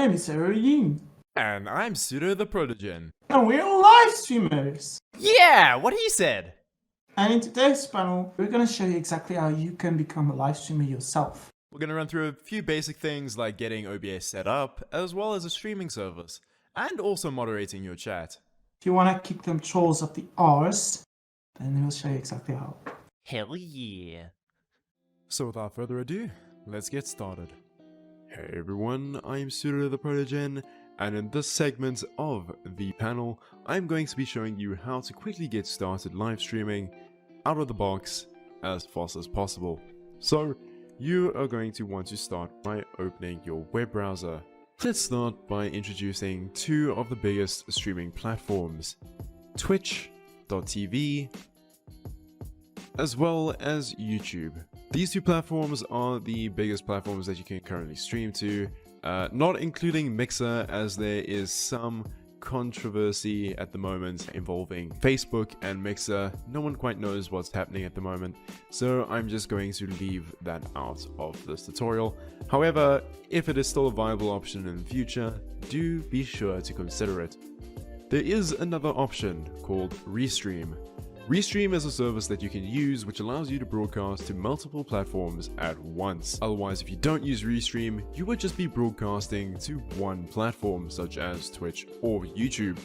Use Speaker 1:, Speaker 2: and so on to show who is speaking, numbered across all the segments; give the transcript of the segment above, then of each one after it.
Speaker 1: name is Aero Yeen,
Speaker 2: And I'm SUDO the Protogen.
Speaker 1: and we're live streamers.
Speaker 2: Yeah, what he said.
Speaker 1: And in today's panel, we're going to show you exactly how you can become a live streamer yourself.
Speaker 2: We're going to run through a few basic things like getting OBS set up, as well as a streaming service, and also moderating your chat.
Speaker 1: If you want to keep them trolls up the arse, then we'll show you exactly how.
Speaker 2: Hell yeah. So without further ado, let's get started. Hey everyone, I'm SUDO the Protogen, and in this segment of the panel, I'm going to be showing you how to quickly get started live streaming out of the box as fast as possible. So, you are going to want to start by opening your web browser. Let's start by introducing two of the biggest streaming platforms, Twitch.tv as well as YouTube. These two platforms are the biggest platforms that you can currently stream to, not including Mixer, as there is some controversy at the moment involving Facebook and Mixer. No one quite knows what's happening at the moment, so I'm just going to leave that out of this tutorial. However, if it is still a viable option in the future, do be sure to consider it. There is another option called Restream. Restream is a service that you can use which allows you to broadcast to multiple platforms at once. Otherwise, if you don't use Restream, you would just be broadcasting to one platform such as Twitch or YouTube.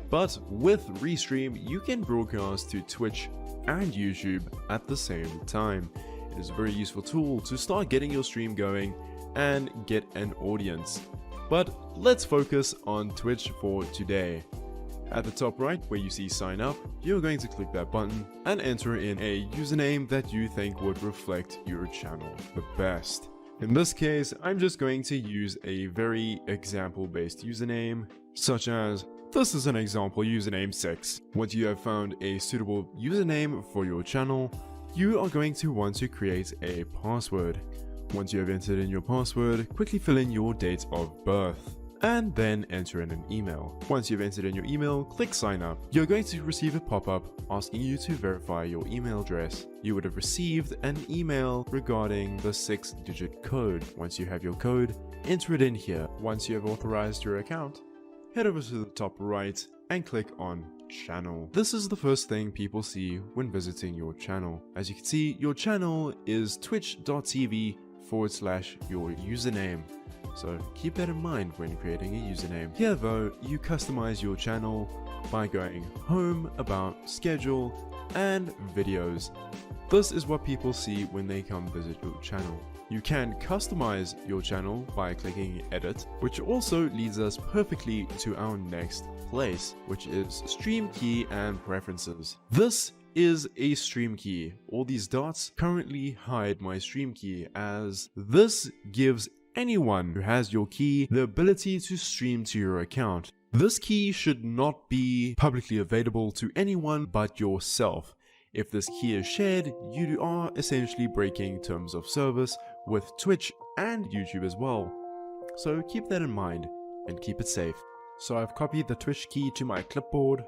Speaker 2: But with Restream, you can broadcast to Twitch and YouTube at the same time. It is a very useful tool to start getting your stream going and get an audience. But let's focus on Twitch for today. At the top right where you see sign up, you're going to click that button and enter in a username that you think would reflect your channel the best. In this case, I'm just going to use a very example based username, such as this is an example username 6. Once you have found a suitable username for your channel, you are going to want to create a password. Once you have entered in your password, quickly fill in your date of birth, and then enter in an email. Once you've entered in your email, click sign up. You're going to receive a pop-up asking you to verify your email address. You would have received an email regarding the 6-digit code. Once you have your code, enter it in here. Once you have authorized your account, head over to the top right and click on channel. This is the first thing people see when visiting your channel. As you can see, your channel is twitch.tv/your username. So keep that in mind when creating a username. Here though, you customize your channel by going home, about, schedule, and videos. This is what people see when they come visit your channel. You can customize your channel by clicking edit, which also leads us perfectly to our next place, which is stream key and preferences. This is a stream key. All these dots currently hide my stream key, as this gives anyone who has your key the ability to stream to your account. This key should not be publicly available to anyone but yourself. If this key is shared, you are essentially breaking terms of service with Twitch and YouTube as well. So keep that in mind and keep it safe. So I've copied the Twitch key to my clipboard,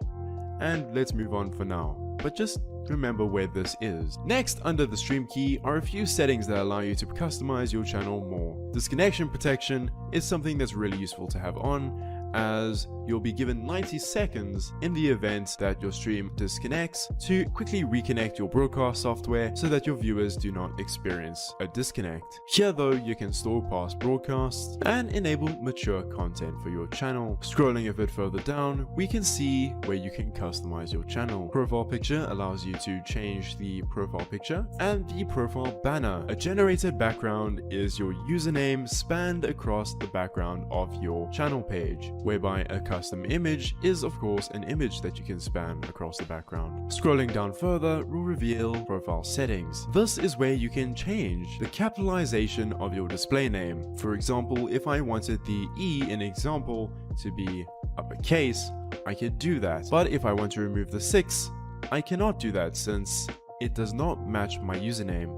Speaker 2: and let's move on for now. But just remember where this is. Next, under the stream key are a few settings that allow you to customize your channel more. Disconnection protection is something that's really useful to have on, as you'll be given 90 seconds in the event that your stream disconnects to quickly reconnect your broadcast software so that your viewers do not experience a disconnect. Here though, you can store past broadcasts and enable mature content for your channel. Scrolling a bit further down, we can see where you can customize your channel. Profile picture allows you to change the profile picture and the profile banner. A generated background is your username spanned across the background of your channel page, whereby a custom image is of course an image that you can span across the background. Scrolling down further will reveal profile settings. This is where you can change the capitalization of your display name. For example, if I wanted the E in example to be uppercase, I could do that. But if I want to remove the 6, I cannot do that since it does not match my username.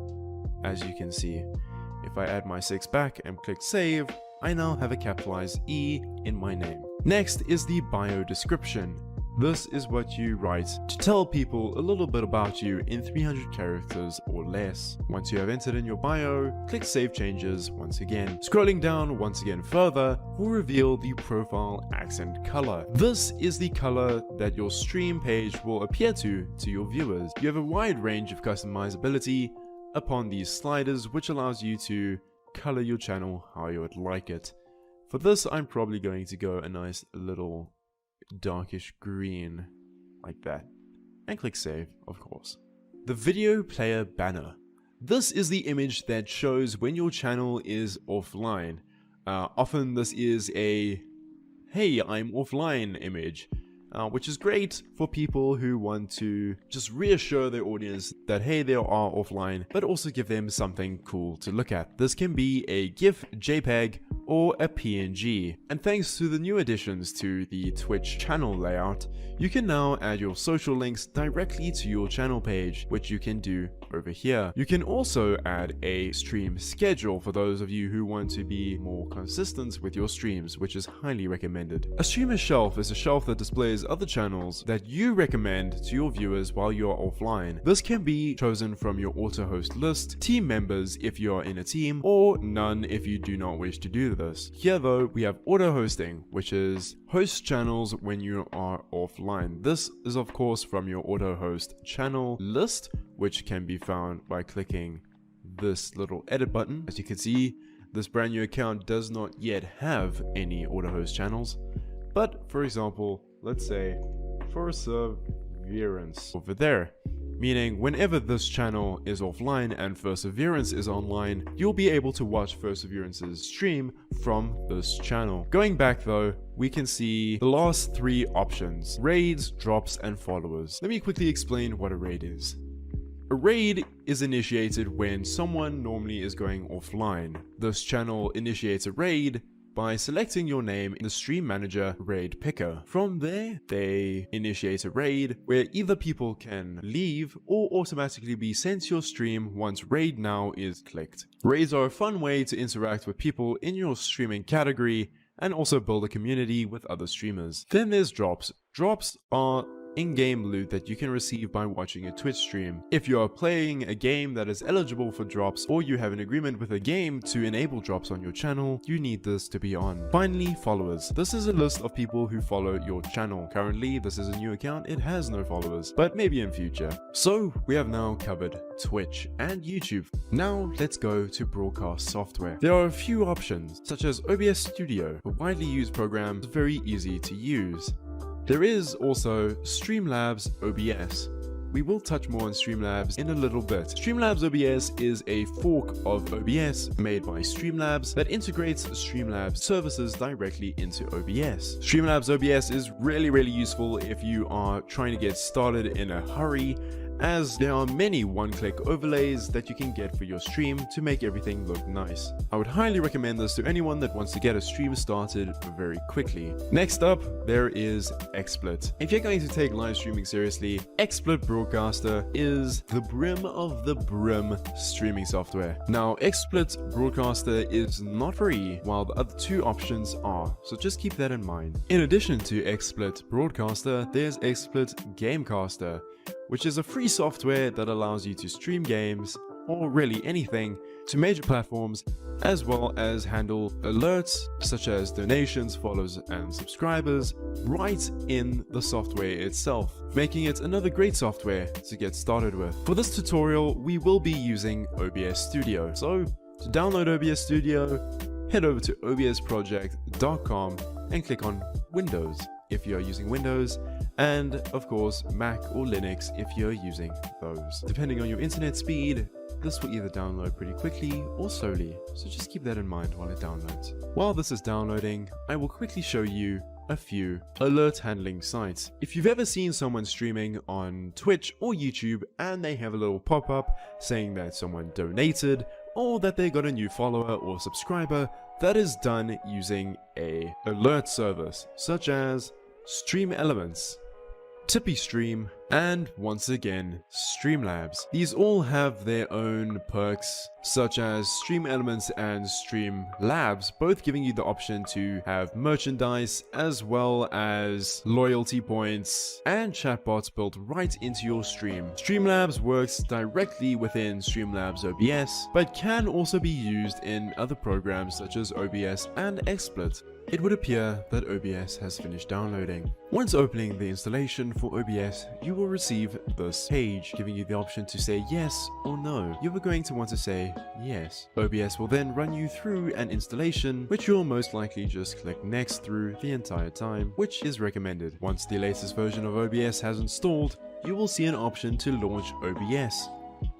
Speaker 2: As you can see, if I add my 6 back and click save, I now have a capitalized E in my name. Next is the bio description. This is what you write to tell people a little bit about you in 300 characters or less. Once you have entered in your bio, click Save Changes once again. Scrolling down once again further will reveal the profile accent color. This is the color that your stream page will appear to your viewers. You have a wide range of customizability upon these sliders, which allows you to color your channel how you would like it. For this, I'm probably going to go a nice little darkish green like that, and click save, of course. The video player banner. This is the image that shows when your channel is offline. Often this is a "hey, I'm offline" image, which is great for people who want to just reassure their audience that hey, they are offline, but also give them something cool to look at. This can be a GIF, JPEG, or a PNG. And thanks to the new additions to the Twitch channel layout, you can now add your social links directly to your channel page, which you can do over here. You can also add a stream schedule for those of you who want to be more consistent with your streams, which is highly recommended. A streamer shelf is a shelf that displays other channels that you recommend to your viewers while you are offline. This can be chosen from your auto host list, team members if you are in a team, or none if you do not wish to do this. Here though, we have auto hosting, which is host channels when you are offline. This is of course from your auto host channel list, which can be found by clicking this little edit button. As you can see, this brand new account does not yet have any auto host channels, but for example, let's say FURSAverance over there, meaning whenever this channel is offline and FURSAverance is online, you'll be able to watch FURSAverance's stream from this channel. Going back though, we can see the last three options: raids, drops, and followers. Let me quickly explain what a raid is. A raid is initiated when someone normally is going offline. This channel initiates a raid by selecting your name in the Stream Manager raid picker. From there, they initiate a raid where either people can leave or automatically be sent to your stream once Raid Now is clicked. Raids are a fun way to interact with people in your streaming category and also build a community with other streamers. Then there's drops. Drops are in-game loot that you can receive by watching a Twitch stream. If you are playing a game that is eligible for drops, or you have an agreement with a game to enable drops on your channel, you need this to be on. Finally, followers. This is a list of people who follow your channel. Currently, this is a new account, it has no followers, but maybe in future. So, we have now covered Twitch and YouTube. Now, let's go to broadcast software. There are a few options, such as OBS Studio, a widely used program, very easy to use. There is also Streamlabs OBS. We will touch more on Streamlabs in a little bit. Streamlabs OBS is a fork of OBS made by Streamlabs that integrates Streamlabs services directly into OBS. Streamlabs OBS is really useful if you are trying to get started in a hurry, as there are many one-click overlays that you can get for your stream to make everything look nice. I would highly recommend this to anyone that wants to get a stream started very quickly. Next up, there is XSplit. If you're going to take live streaming seriously, XSplit Broadcaster is the brim of the brim streaming software. Now, XSplit Broadcaster is not free, while the other two options are, so just keep that in mind. In addition to XSplit Broadcaster, there's XSplit Gamecaster, which is a free software that allows you to stream games, or really anything, to major platforms, as well as handle alerts such as donations, follows, and subscribers right in the software itself, making it another great software to get started with. For this tutorial, we will be using OBS Studio. So, to download OBS Studio, head over to obsproject.com and click on Windows if you are using Windows, and of course Mac or Linux if you're using those. Depending on your internet speed, this will either download pretty quickly or slowly, so just keep that in mind while it downloads. While this is downloading, I will quickly show you a few alert handling sites. If you've ever seen someone streaming on Twitch or YouTube and they have a little pop-up saying that someone donated or that they got a new follower or subscriber, that is done using a alert service such as Stream Elements, Tippy Stream, and once again, Streamlabs. These all have their own perks, such as Stream Elements and Streamlabs, both giving you the option to have merchandise as well as loyalty points and chatbots built right into your stream. Streamlabs works directly within Streamlabs OBS, but can also be used in other programs such as OBS and XSplit. It would appear that OBS has finished downloading. Once opening the installation for OBS, you will receive this page giving you the option to say yes or no. You are going to want to say yes. OBS will then run you through an installation, which you'll most likely just click next through the entire time, which is recommended. Once the latest version of OBS has installed, you will see an option to launch OBS.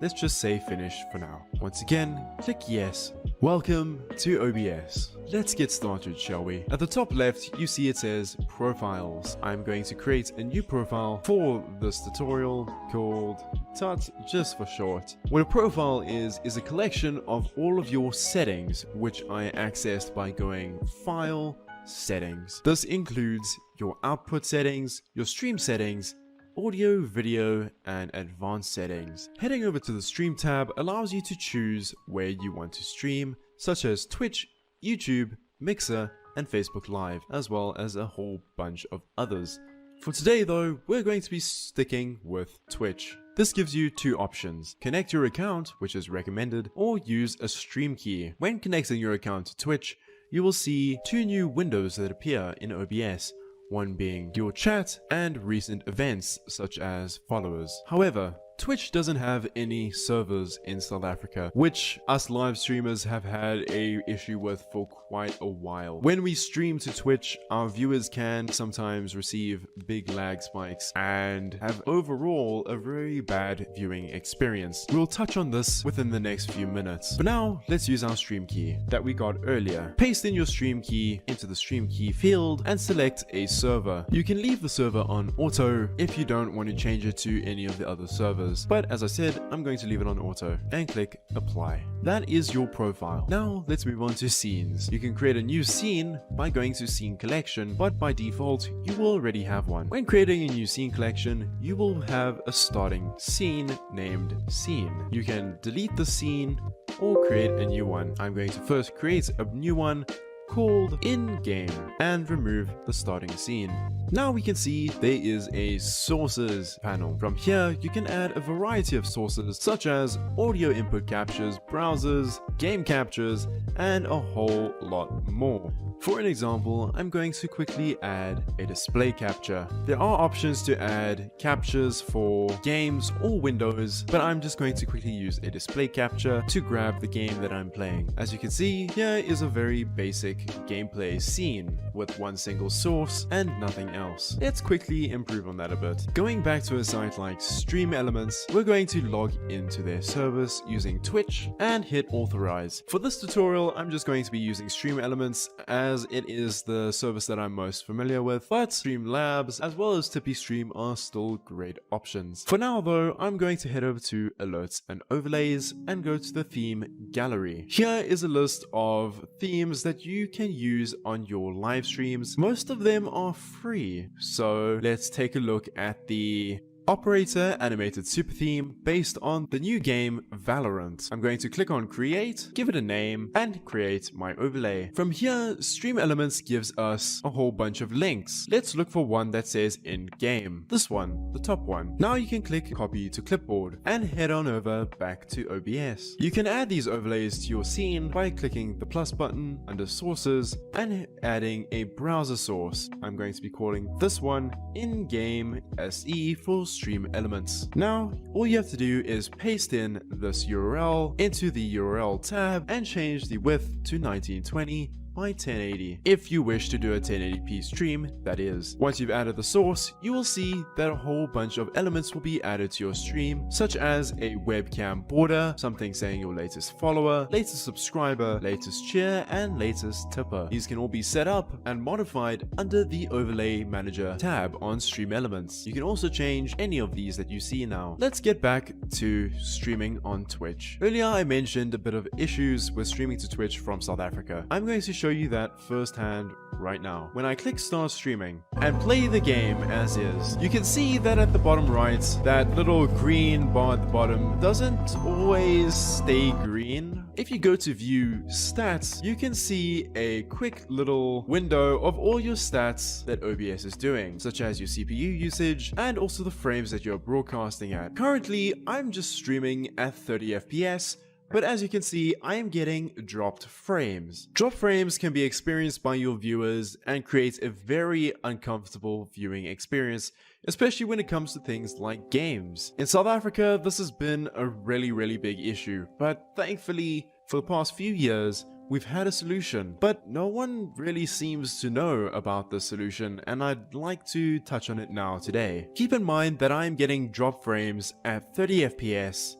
Speaker 2: Let's just say finish for now. Once again, click yes. Welcome to OBS. Let's get started, shall we? At the top left, you see it says profiles. I'm going to create a new profile for this tutorial called TUT, just for short. What a profile is a collection of all of your settings, which I accessed by going File, Settings. This includes your output settings, your stream settings, audio, video, and advanced settings. Heading over to the Stream tab allows you to choose where you want to stream, such as Twitch, YouTube, Mixer, and Facebook Live, as well as a whole bunch of others. For today though, we're going to be sticking with Twitch. This gives you two options: connect your account, which is recommended, or use a stream key. When connecting your account to Twitch, you will see two new windows that appear in OBS. One being your chat and recent events such as followers. However, Twitch doesn't have any servers in South Africa, which us live streamers have had a issue with for quite a while. When we stream to Twitch, our viewers can sometimes receive big lag spikes and have overall a very bad viewing experience. We'll touch on this within the next few minutes. For now, let's use our stream key that we got earlier. Paste in your stream key into the stream key field and select a server. You can leave the server on auto if you don't want to change it to any of the other servers. But as I said, I'm going to leave it on auto and click apply. That is your profile. Now let's move on to scenes. You can create a new scene by going to scene collection, but by default you will already have one. When creating a new scene collection, you will have a starting scene named scene. You can delete the scene or create a new one. I'm going to first create a new one called in-game and remove the starting scene. Now we can see there is a sources panel. From here you can add a variety of sources such as audio input captures, browsers, game captures, and a whole lot more. For an example, I'm going to quickly add a display capture. There are options to add captures for games or windows, but I'm just going to quickly use a display capture to grab the game that I'm playing. As you can see, here is a very basic gameplay scene with one single source and nothing else. Let's quickly improve on that a bit. Going back to a site like Stream Elements, we're going to log into their service using Twitch and hit authorize. For this tutorial, I'm just going to be using Stream Elements as it is the service that I'm most familiar with, but Streamlabs as well as Tippy Stream are still great options. For now though, I'm going to head over to alerts and overlays and go to the theme gallery. Here is a list of themes that you can use on your live streams. Most of them are free, so let's take a look at the Operator animated super theme based on the new game Valorant. I'm going to click on create, give it a name, and create my overlay. From here, Stream Elements gives us a whole bunch of links. Let's look for one that says in game. This one, the top one. Now you can click copy to clipboard and head on over back to OBS. You can add these overlays to your scene by clicking the plus button under sources and adding a browser source. I'm going to be calling this one in-game SE for Stream Elements. Now, all you have to do is paste in this URL into the URL tab and change the width to 1920 by 1080 if you wish to do a 1080p stream, that is. Once you've added the source, you will see that a whole bunch of elements will be added to your stream, such as a webcam border, something saying your latest follower, latest subscriber, latest cheer, and latest tipper. These can all be set up and modified under the Overlay Manager tab on Stream Elements. You can also change any of these that you see now. Let's get back to streaming on Twitch. Earlier I mentioned a bit of issues with streaming to Twitch from South Africa. I'm going to show show you that firsthand right now. When I click start streaming and play the game as is, you can see that at the bottom right, that little green bar at the bottom doesn't always stay green. If you go to view stats, you can see a quick little window of all your stats that OBS is doing, such as your CPU usage and also the frames that you're broadcasting at. Currently, I'm just streaming at 30 FPS, but as you can see, I am getting dropped frames. Dropped frames can be experienced by your viewers and create a very uncomfortable viewing experience, especially when it comes to things like games. In South Africa, this has been a really big issue, but thankfully, for the past few years, we've had a solution, but no one really seems to know about this solution, and I'd like to touch on it now today. Keep in mind that I am getting drop frames at 30 FPS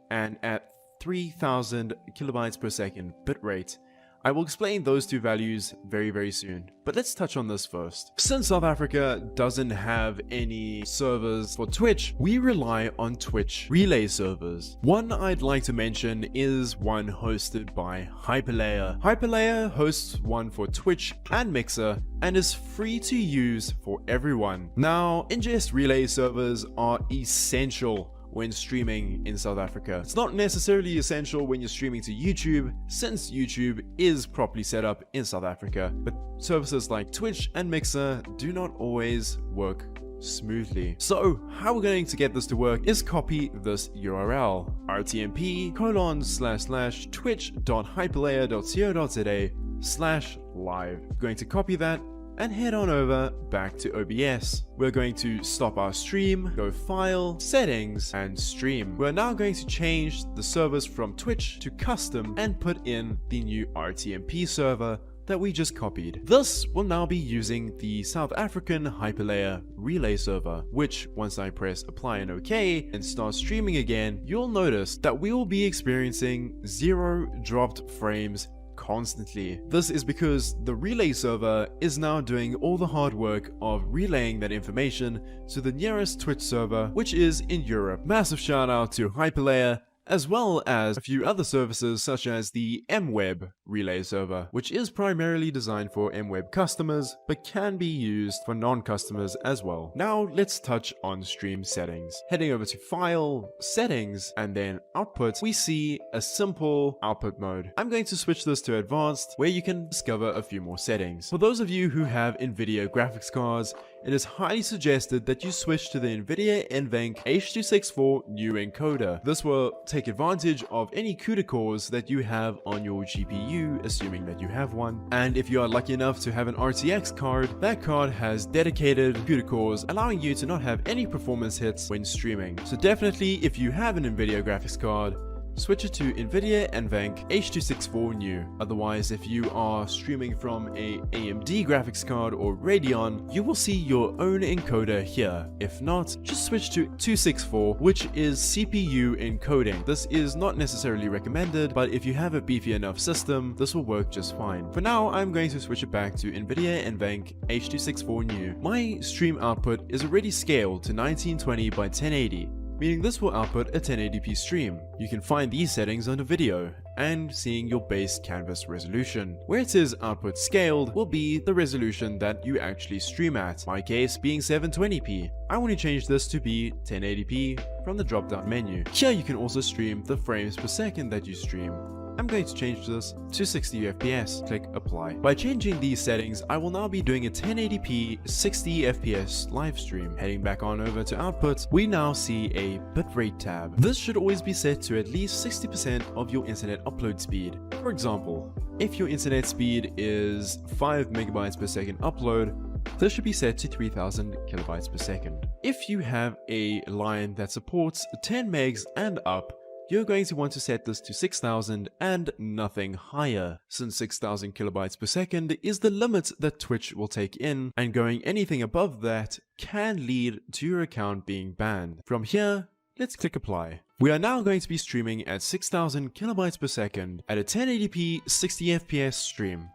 Speaker 2: and at 3000 kilobytes per second bitrate. I will explain those two values very soon, but let's touch on this first. Since South Africa doesn't have any servers for Twitch, we rely on Twitch relay servers. One I'd like to mention is one hosted by Hyperlayer. Hyperlayer hosts one for Twitch and Mixer and is free to use for everyone. Now, ingest relay servers are essential when streaming in South Africa. It's not necessarily essential when you're streaming to YouTube, since YouTube is properly set up in South Africa, but services like Twitch and Mixer do not always work smoothly. So how we're going to get this to work is copy this URL, rtmp://twitch.hyperlayer.co.za/live. We're going to copy that and head on over back to OBS. We're going to stop our stream, go File, Settings, and Stream. We're now going to change the servers from Twitch to custom and put in the new RTMP server that we just copied. This will now be using the South African Hyperlayer relay server, which once I press apply and OK and start streaming again, you'll notice that we will be experiencing 0 dropped frames constantly. This is because the relay server is now doing all the hard work of relaying that information to the nearest Twitch server, which is in Europe. Massive shout out to Hyperlayer, as well as a few other services such as the MWeb relay server, which is primarily designed for MWeb customers, but can be used for non-customers as well. Now let's touch on stream settings. Heading over to File, Settings, and then Output, we see a simple output mode. I'm going to switch this to Advanced, where you can discover a few more settings. For those of you who have NVIDIA graphics cards, it is highly suggested that you switch to the NVIDIA NVENC H.264 new encoder. This will take advantage of any CUDA cores that you have on your GPU, assuming that you have one. And if you are lucky enough to have an RTX card, that card has dedicated CUDA cores, allowing you to not have any performance hits when streaming. So definitely, if you have an NVIDIA graphics card, switch it to NVIDIA NVENC H.264 new. Otherwise, if you are streaming from a AMD graphics card or Radeon, you will see your own encoder here. If not, just switch to 264, which is CPU encoding. This is not necessarily recommended, but if you have a beefy enough system, this will work just fine. For now, I'm going to switch it back to NVIDIA NVENC H.264 new. My stream output is already scaled to 1920 by 1080. Meaning this will output a 1080p stream. You can find these settings under video and seeing your base canvas resolution. Where it is output scaled will be the resolution that you actually stream at, my case being 720p. I want to change this to be 1080p from the drop down menu. Here you can also stream the frames per second that you stream. I'm going to change this to 60 FPS. Click apply. By changing these settings, I will now be doing a 1080p 60 FPS live stream. Heading back on over to output, we now see a bitrate tab. This should always be set to at least 60% of your internet upload speed. For example, if your internet speed is 5 megabytes per second upload, this should be set to 3000 kilobytes per second. If you have a line that supports 10 megs and up, you're going to want to set this to 6000 and nothing higher, since 6000 kilobytes per second is the limit that Twitch will take in, and going anything above that can lead to your account being banned. From here, let's click apply. We are now going to be streaming at 6000 kilobytes per second at a 1080p 60 FPS stream.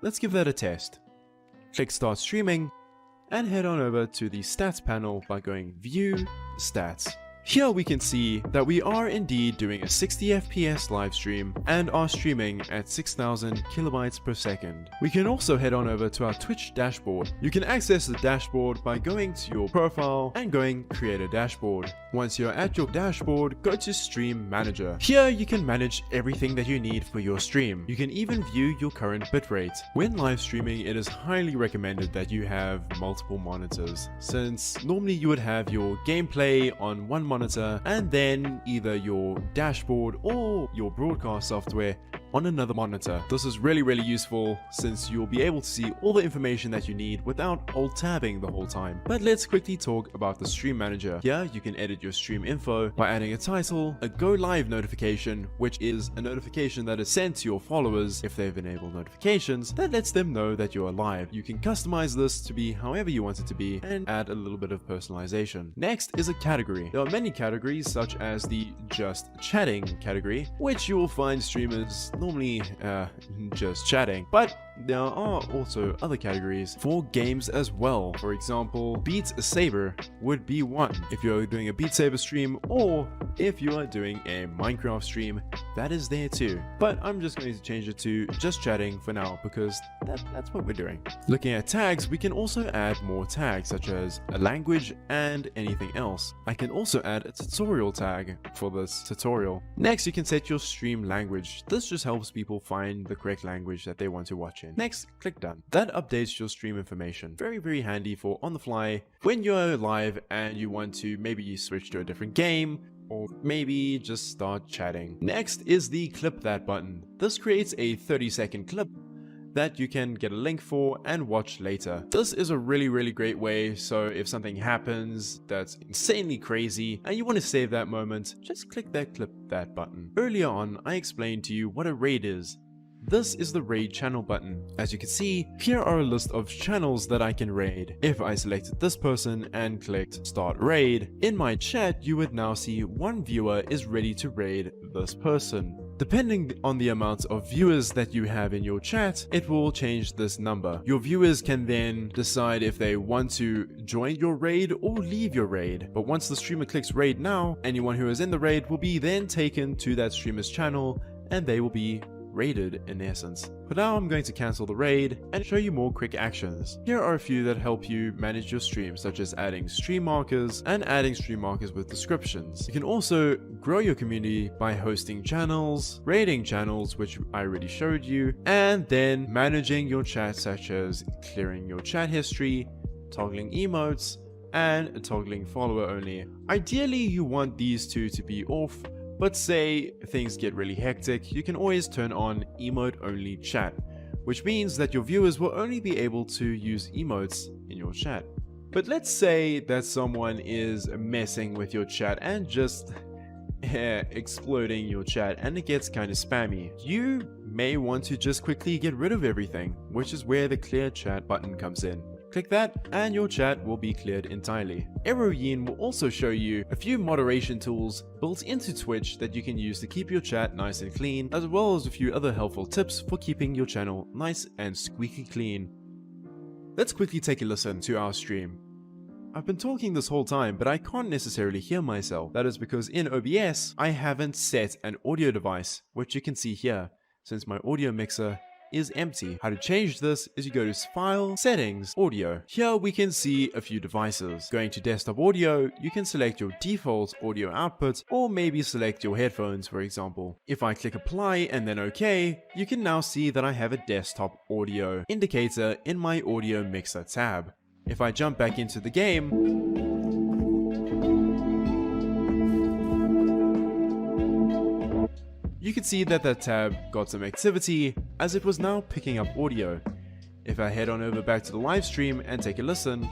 Speaker 2: Let's give that a test. Click start streaming and head on over to the stats panel by going view stats. Here we can see that we are indeed doing a 60 FPS live stream and are streaming at 6,000 kilobytes per second. We can also head on over to our Twitch dashboard. You can access the dashboard by going to your profile and going create a dashboard. Once you're at your dashboard, go to Stream Manager. Here you can manage everything that you need for your stream. You can even view your current bitrate. When live streaming, it is highly recommended that you have multiple monitors, since normally you would have your gameplay on one monitor and then either your dashboard or your broadcast software on another monitor. This is really useful since you'll be able to see all the information that you need without alt-tabbing the whole time. But let's quickly talk about the Stream Manager. Here you can edit your stream info by adding a title, a go live notification, which is a notification that is sent to your followers if they've enabled notifications that lets them know that you are live. You can customize this to be however you want it to be and add a little bit of personalization. Next is a category. There are many categories such as the just chatting category, which you will find streamers normally just chatting, but there are also other categories for games as well. For example, Beat Saber would be one if you're doing a Beat Saber stream, or if you are doing a Minecraft stream, that is there too. But I'm just going to change it to just chatting for now because that's what we're doing. Looking at tags, we can also add more tags such as a language and anything else. I can also add a tutorial tag for this tutorial. Next, you can set your stream language. This just helps people find the correct language that they want to watch in. Next, click done. That updates your stream information. Very handy for on the fly when you're live and you want to maybe switch to a different game or maybe just start chatting. Next is the clip that button. This creates a 30-second clip that you can get a link for and watch later. This is a really great way, so if something happens that's insanely crazy and you want to save that moment, just click that clip that button. Earlier on, I explained to you what a raid is. This is the raid channel button. As you can see, here are a list of channels that I can raid. If I selected this person and clicked start raid, in my chat you would now see one viewer is ready to raid this person. Depending on the amount of viewers that you have in your chat, it will change this number. Your viewers can then decide if they want to join your raid or leave your raid. But once the streamer clicks raid now, anyone who is in the raid will be then taken to that streamer's channel and they will be raided in essence. For now, I'm going to cancel the raid and show you more quick actions. Here are a few that help you manage your stream, such as adding stream markers and adding stream markers with descriptions. You can also grow your community by hosting channels, raiding channels, which I already showed you, and then managing your chat, such as clearing your chat history, toggling emotes, and toggling follower only. Ideally, you want these two to be off, but say things get really hectic, you can always turn on emote only chat, which means that your viewers will only be able to use emotes in your chat. But let's say that someone is messing with your chat and just exploding your chat and it gets kind of spammy. You may want to just quickly get rid of everything, which is where the clear chat button comes in. Click that and your chat will be cleared entirely. Aero Yeen will also show you a few moderation tools built into Twitch that you can use to keep your chat nice and clean, as well as a few other helpful tips for keeping your channel nice and squeaky clean. Let's quickly take a listen to our stream. I've been talking this whole time, but I can't necessarily hear myself. That is because in OBS, I haven't set an audio device, which you can see here, since my audio mixer is empty. How to change this is you go to File, Settings, Audio. Here we can see a few devices. Going to Desktop Audio, you can select your default audio output or maybe select your headphones, for example. If I click Apply and then OK, you can now see that I have a desktop audio indicator in my audio mixer tab. If I jump back into the game, you can see that that tab got some activity as it was now picking up audio. If I head on over back to the live stream and take a listen,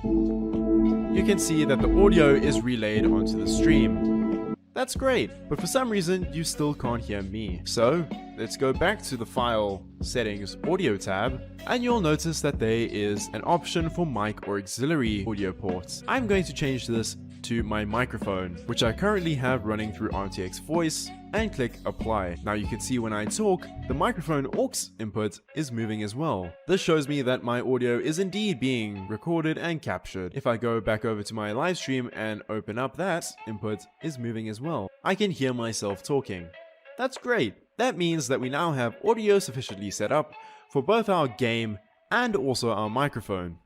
Speaker 2: you can see that the audio is relayed onto the stream. That's great, but for some reason you still can't hear me. So let's go back to the File, Settings, Audio tab, and you'll notice that there is an option for mic or auxiliary audio ports. I'm going to change this to my microphone, which I currently have running through RTX Voice, and click apply. Now you can see when I talk, the microphone aux input is moving as well. This shows me that my audio is indeed being recorded and captured. If I go back over to my live stream and open up, that input is moving as well. I can hear myself talking. That's great. That means that we now have audio sufficiently set up for both our game and also our microphone.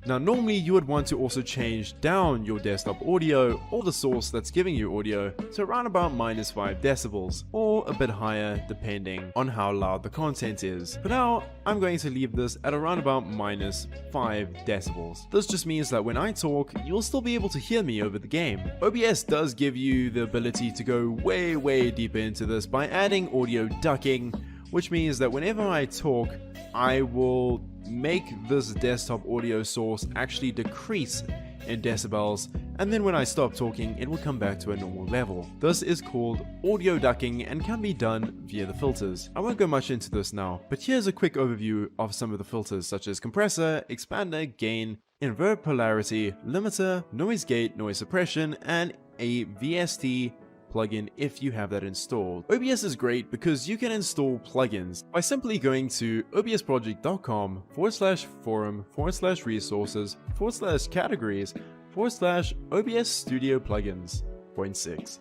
Speaker 2: Now normally you would want to also change down your desktop audio or the source that's giving you audio to around about -5 decibels or a bit higher depending on how loud the content is. For now, I'm going to leave this at around about -5 decibels. This just means that when I talk, you'll still be able to hear me over the game. OBS does give you the ability to go way deeper into this by adding audio ducking, which means that whenever I talk, I will make this desktop audio source actually decrease in decibels, and then when I stop talking, it will come back to a normal level. This is called audio ducking and can be done via the filters. I won't go much into this now, but here's a quick overview of some of the filters such as compressor, expander, gain, invert polarity, limiter, noise gate, noise suppression, and a VST plugin if you have that installed. OBS is great because you can install plugins by simply going to obsproject.com/forum/resources/categories/OBS Studio Plugins 0.6.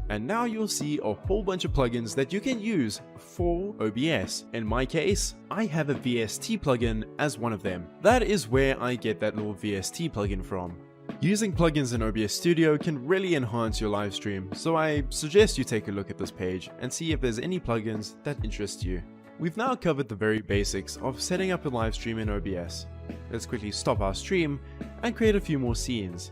Speaker 2: And now you'll see a whole bunch of plugins that you can use for OBS. In my case, I have a VST plugin as one of them. That is where I get that little VST plugin from. Using plugins in OBS Studio can really enhance your live stream, so I suggest you take a look at this page and see if there's any plugins that interest you. We've now covered the very basics of setting up a live stream in OBS. Let's quickly stop our stream and create a few more scenes,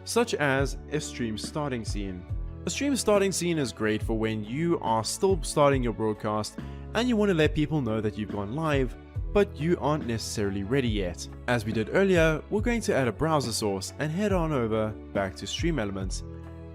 Speaker 2: such as a stream starting scene. A stream starting scene is great for when you are still starting your broadcast and you want to let people know that you've gone live, but you aren't necessarily ready yet. As we did earlier, we're going to add a browser source and head on over back to Stream Elements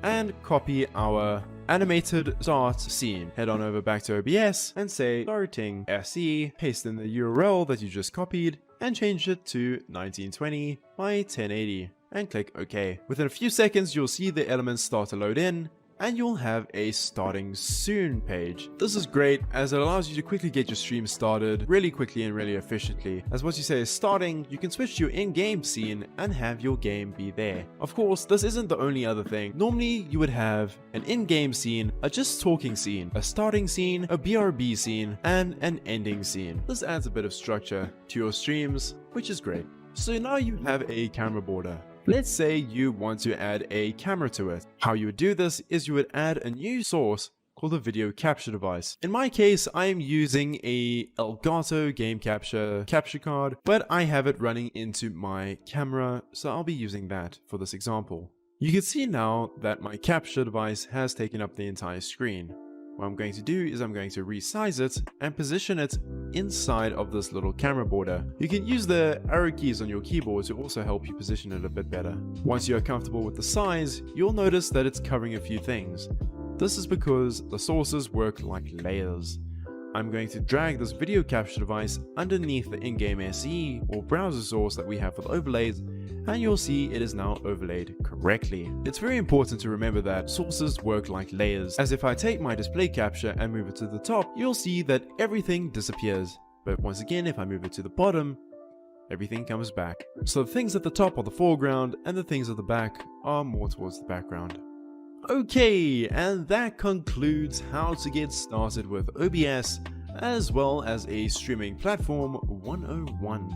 Speaker 2: and copy our animated start scene. Head on over back to OBS and say starting SE, paste in the URL that you just copied and change it to 1920 by 1080 and click OK. Within a few seconds, you'll see the elements start to load in, and you'll have a starting soon page. This is great as it allows you to quickly get your stream started really quickly and really efficiently. As once you say is starting, you can switch to your in-game scene and have your game be there. Of course, this isn't the only other thing. Normally, you would have an in-game scene, a just talking scene, a starting scene, a BRB scene, and an ending scene. This adds a bit of structure to your streams, which is great. So now you have a camera border. Let's say you want to add a camera to it. How you would do this is you would add a new source called a video capture device. In my case, I am using a Elgato game capture card, but I have it running into my camera, so I'll be using that for this example. You can see now that my capture device has taken up the entire screen. What I'm going to do is I'm going to resize it and position it inside of this little camera border. You can use the arrow keys on your keyboard to also help you position it a bit better. Once you are comfortable with the size, you'll notice that it's covering a few things. This is because the sources work like layers. I'm going to drag this video capture device underneath the in-game SE or browser source that we have for the overlays, and you'll see it is now overlaid correctly. It's very important to remember that sources work like layers, as if I take my display capture and move it to the top, you'll see that everything disappears. But once again, if I move it to the bottom, everything comes back. So the things at the top are the foreground, and the things at the back are more towards the background. Okay, and that concludes how to get started with OBS, as well as a streaming platform 101.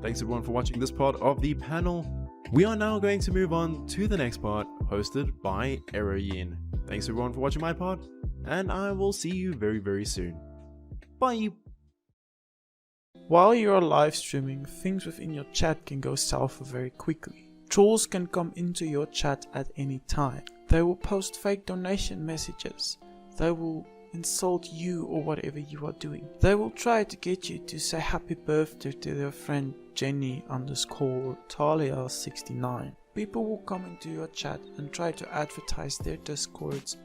Speaker 2: Thanks everyone for watching this part of the panel. We are now going to move on to the next part, hosted by Aero Yeen. Thanks everyone for watching my part, and I will see you very soon. Bye!
Speaker 1: While you're live streaming, things within your chat can go south very quickly. Trolls can come into your chat at any time. They will post fake donation messages. They will insult you or whatever you are doing. They will try to get you to say happy birthday to their friend Jenny_Talia69. People will come into your chat and try to advertise their Discords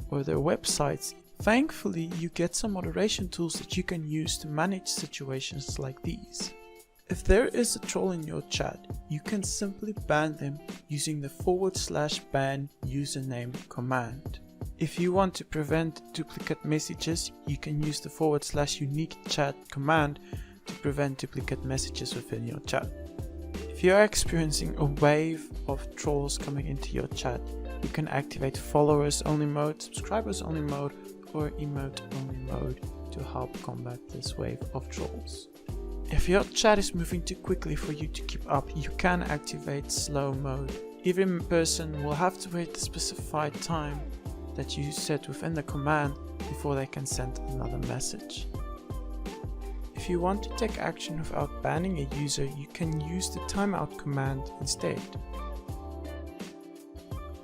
Speaker 1: or their websites. Thankfully, you get some moderation tools that you can use to manage situations like these. If there is a troll in your chat, you can simply ban them using the /ban username command. If you want to prevent duplicate messages, you can use the /unique chat command to prevent duplicate messages within your chat. If you are experiencing a wave of trolls coming into your chat, you can activate followers only mode, subscribers only mode, or emote only mode to help combat this wave of trolls. If your chat is moving too quickly for you to keep up, you can activate slow mode. Every person will have to wait the specified time that you set within the command before they can send another message. If you want to take action without banning a user, you can use the timeout command instead.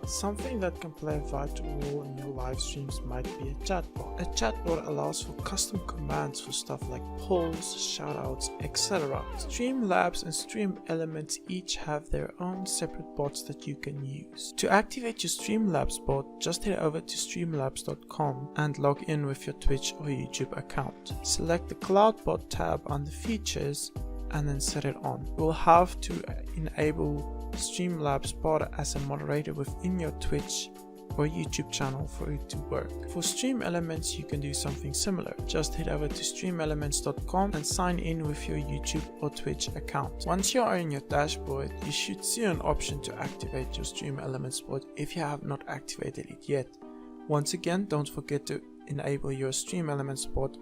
Speaker 1: Something that can play a vital role in your live streams might be a chatbot. A chatbot allows for custom commands for stuff like polls, shoutouts, etc. Streamlabs and Stream Elements each have their own separate bots that you can use. To activate your Streamlabs bot, just head over to streamlabs.com and log in with your Twitch or YouTube account. Select the CloudBot tab under Features and then set it on. You will have to enable Streamlabs bot as a moderator within your Twitch or YouTube channel for it to work. For Stream Elements, you can do something similar. Just head over to streamelements.com and sign in with your YouTube or Twitch account. Once you are in your dashboard, you should see an option to activate your Stream Elements bot if you have not activated it yet. Once again, don't forget to enable your Stream Elements bot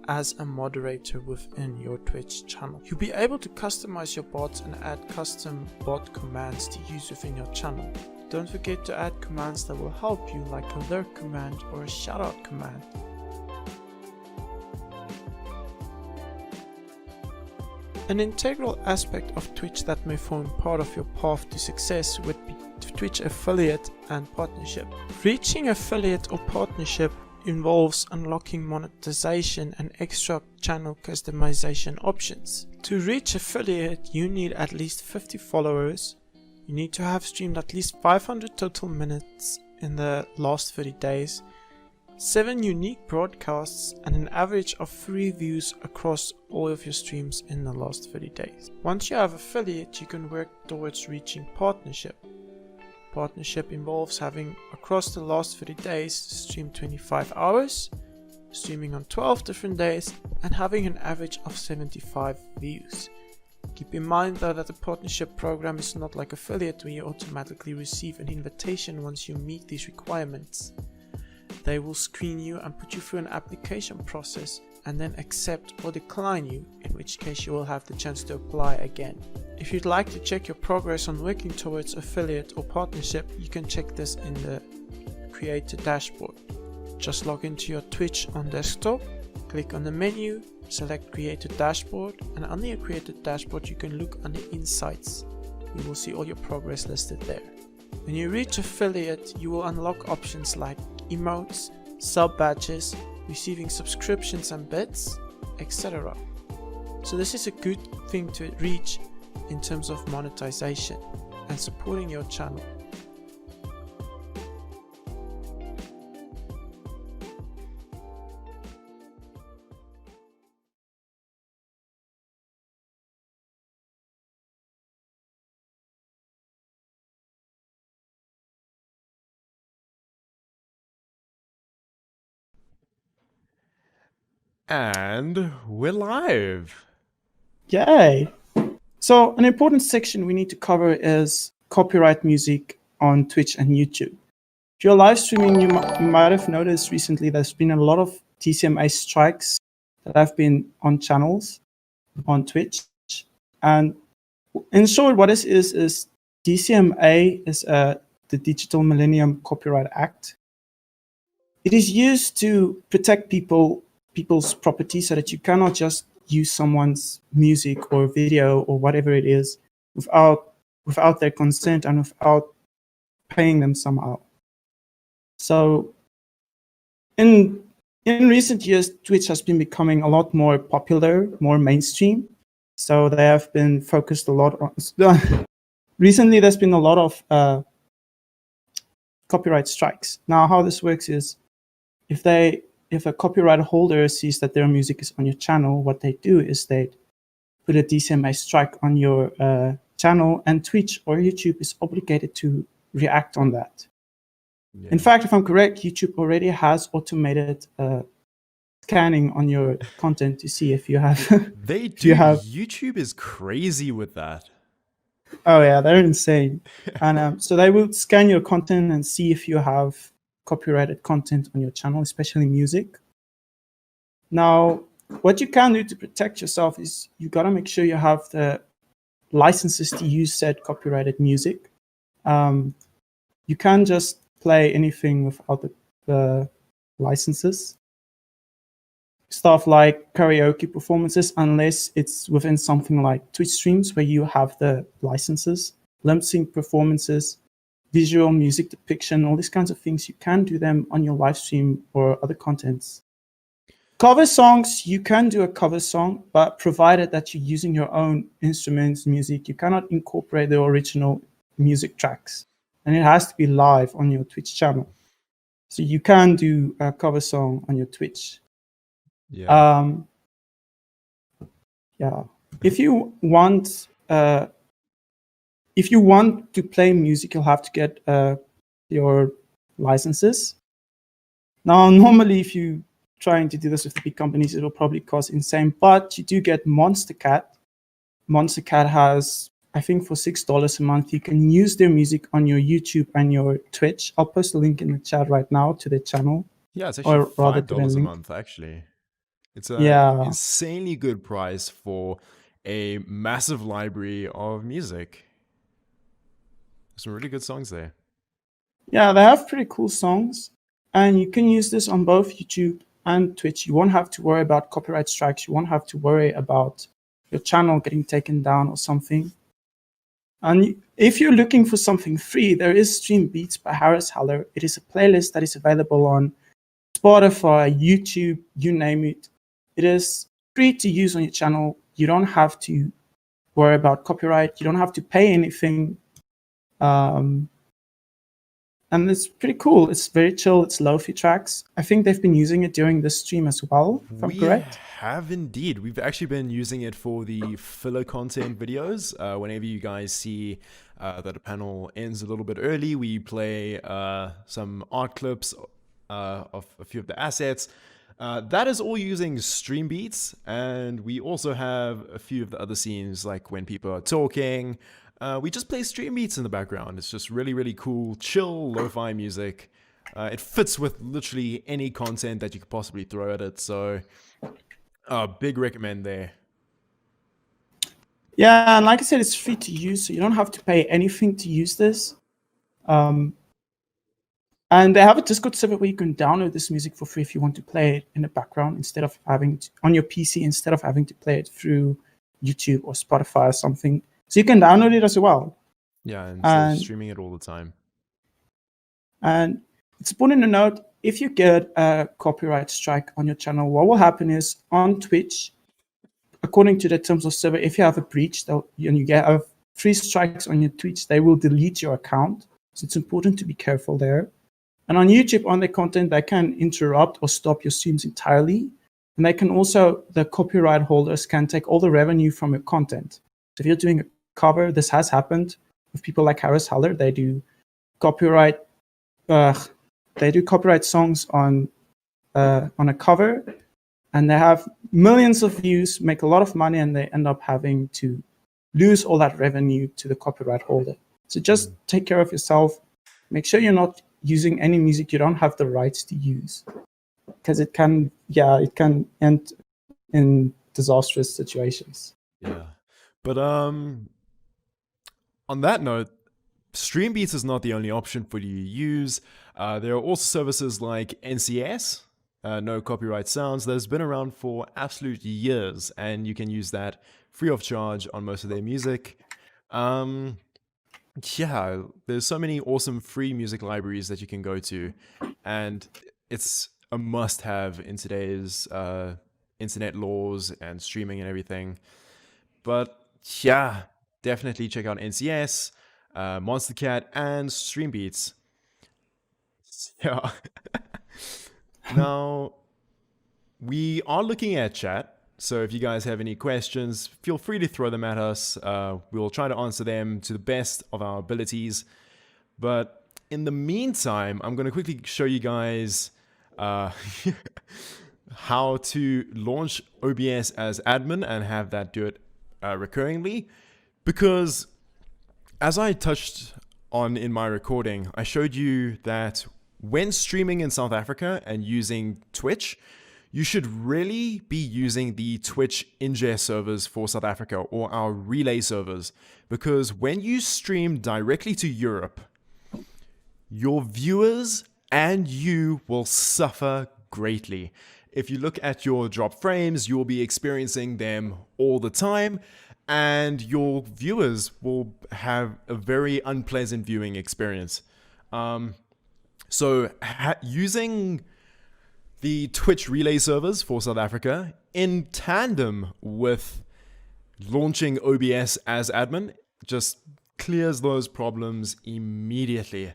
Speaker 1: as a moderator within your Twitch channel. You'll be able to customize your bots and add custom bot commands to use within your channel. Don't forget to add commands that will help you, like a lurk command or a shoutout command. An integral aspect of Twitch that may form part of your path to success would be Twitch affiliate and partnership. Reaching affiliate or partnership involves unlocking monetization and extra channel customization options. To reach affiliate, you need at least 50 followers, you need to have streamed at least 500 total minutes in the last 30 days, 7 unique broadcasts, and an average of 3 views across all of your streams in the last 30 days. Once you have affiliate, you can work towards reaching partnership. Partnership involves having, across the last 30 days, streamed 25 hours, streaming on 12 different days, and having an average of 75 views. Keep in mind though that the partnership program is not like affiliate where you automatically receive an invitation once you meet these requirements. They will screen you and put you through an application process and then accept or decline you, in which case you will have the chance to apply again. If you'd like to check your progress on working towards affiliate or partnership, you can check this in the Creator dashboard. Just log into your Twitch on desktop, click on the menu, select Creator Dashboard, and under your Creator Dashboard you can look under Insights. You will see all your progress listed there. When you reach affiliate, you will unlock options like emotes, sub badges, receiving subscriptions and bits, etc. So this is a good thing to reach in terms of monetization and supporting your channel.
Speaker 2: And we're live.
Speaker 3: Yay! So an important section we need to cover is copyright music on Twitch and YouTube. If you're live streaming, you might have noticed recently there's been a lot of DCMA strikes that have been on channels on Twitch. And in short, what this is DCMA is the Digital Millennium Copyright Act. It is used to protect people's property so that you cannot just use someone's music or video or whatever it is without their consent and without paying them somehow. So in recent years, Twitch has been becoming a lot more popular, more mainstream. So they have been focused a lot on recently there's been a lot of copyright strikes. Now how this works is if a copyright holder sees that their music is on your channel, what they do is they put a DCMA strike on your channel, and Twitch or YouTube is obligated to react on that.
Speaker 2: Yeah.
Speaker 3: In fact, if I'm correct, YouTube already has automated scanning on your content to see if you have.
Speaker 2: They do.
Speaker 3: you have.
Speaker 2: YouTube is crazy with that.
Speaker 3: Oh yeah, they're insane. And so they will scan your content and see if you have copyrighted content on your channel, especially music. Now, what you can do to protect yourself is you got to make sure you have the licenses to use said copyrighted music. You can't just play anything without the licenses. Stuff like karaoke performances, unless it's within something like Twitch streams where you have the licenses, lip sync performances, visual music depiction, all these kinds of things, you can do them on your live stream or other contents. Cover songs, you can do a cover song, but provided that you're using your own instruments, music, you cannot incorporate the original music tracks. And it has to be live on your Twitch channel. So you can do a cover song on your Twitch.
Speaker 2: Yeah.
Speaker 3: Yeah. If you want to play music, you'll have to get your licenses. Now, normally, if you trying to do this with the big companies, it'll probably cost insane. But you do get Monster Cat. Monster Cat has, I think, for $6 a month, you can use their music on your YouTube and your Twitch. I'll post a link in the chat right now to their channel.
Speaker 2: Yeah, it's actually $5 a month, actually. It's an insanely good price for a massive library of music. Some really good songs there.
Speaker 3: Yeah, they have pretty cool songs. And you can use this on both YouTube and Twitch. You won't have to worry about copyright strikes. You won't have to worry about your channel getting taken down or something. And if you're looking for something free, there is Stream Beats by Harris Heller. It is a playlist that is available on Spotify, YouTube, you name it. It is free to use on your channel. You don't have to worry about copyright. You don't have to pay anything. And it's pretty cool. It's very chill. It's lo-fi tracks. I think they've been using it during this stream as well, if I'm correct.
Speaker 2: We have indeed. We've actually been using it for the filler content videos. Whenever you guys see that a panel ends a little bit early, we play some art clips of a few of the assets. That is all using Stream Beats, and we also have a few of the other scenes, like when people are talking. We just play Stream Beats in the background. It's just really, really cool, chill, lo-fi music. It fits with literally any content that you could possibly throw at it, so big recommend there.
Speaker 3: Yeah, and like I said, it's free to use, so you don't have to pay anything to use this. And they have a Discord server where you can download this music for free if you want to play it in the background instead of having to, on your PC, instead of having to play it through YouTube or Spotify or something. So you can download it as well.
Speaker 2: Yeah, and streaming it all the time.
Speaker 3: And it's important to note, if you get a copyright strike on your channel, what will happen is on Twitch, according to the terms of server, if you have a breach and you get 3 strikes on your Twitch, they will delete your account. So it's important to be careful there. And on YouTube, on their content, they can interrupt or stop your streams entirely. And they can also, the copyright holders can take all the revenue from your content. So if you're doing a cover, this has happened with people like Harris Heller. They do copyright songs on a cover, and they have millions of views, make a lot of money, and they end up having to lose all that revenue to the copyright holder. So just take care of yourself. Make sure you're not using any music you don't have the rights to use, because it can end in disastrous situations.
Speaker 2: Yeah, but on that note, Stream Beats is not the only option for you to use. There are also services like NCS, No Copyright Sounds, that's been around for absolute years, and you can use that free of charge on most of their music. Yeah, there's so many awesome free music libraries that you can go to, and it's a must-have in today's internet laws and streaming and everything. But yeah, definitely check out NCS, Monster Cat, and Stream Beats. Yeah. Now, we are looking at chat, So if you guys have any questions, feel free to throw them at us. We'll try to answer them to the best of our abilities. But in the meantime, I'm going to quickly show you guys how to launch OBS as admin and have that do it recurringly. Because as I touched on in my recording, I showed you that when streaming in South Africa and using Twitch, you should really be using the Twitch ingest servers for South Africa or our relay servers. Because when you stream directly to Europe, your viewers and you will suffer greatly. If you look at your drop frames, you will be experiencing them all the time, and your viewers will have a very unpleasant viewing experience. So using the Twitch relay servers for South Africa in tandem with launching OBS as admin just clears those problems immediately.